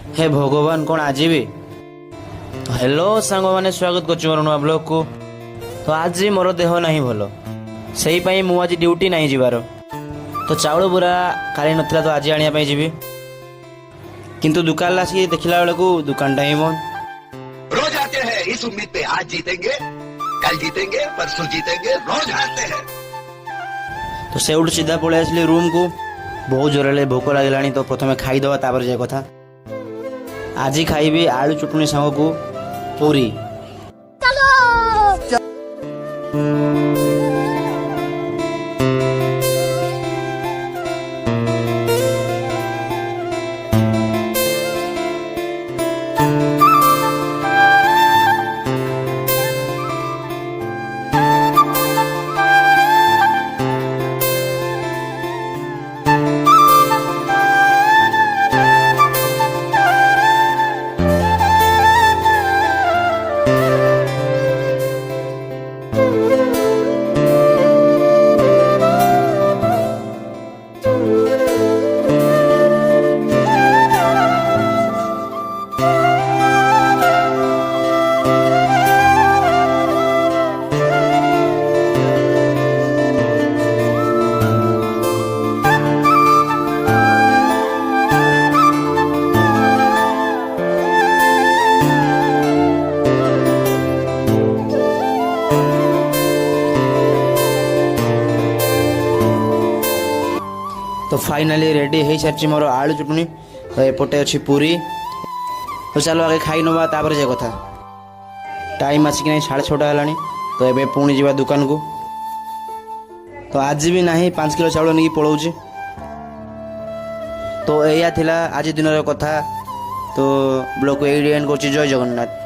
हे भगवान कौन आज भी। हेलो सांग मैंने स्वागत कर मोर नुआ ब्लॉग को। तो आज मोर देह नहीं भल से मु आज ड्यूटी नहीं जीवार। तो चाउल बुरा काली नथिला तो आज आने जी किंतु दुकान आसिक देखला बेलू दुकान ही बंद। रोज आते हैं इस उम्मीद पे आज जीतेंगे, कल जीतेंगे, परसों जीतेंगे, रोज हारते हैं। तो से सीधा पलि आसली रूम को। बहुत जोर भोक लगे तो प्रथम खाईदे तापर जे कथा। आज खाइबी आलू चटनी सांग को पूरी। तो फाइनाली रेडी हो सारी मोर आलू चटनी। तो एपटे अच्छी पूरी। तो चलो आगे खाई नवा तापर जे कथा। टाइम आसिक नहीं 6:30 है। तो ये पुणी जा दुकान को। तो आज भी ना 5 किलो चाउल नहीं पलाऊँ। तो यह थिला आज दिन कथा। तो ब्लॉग को एंड कर। जय जगन्नाथ।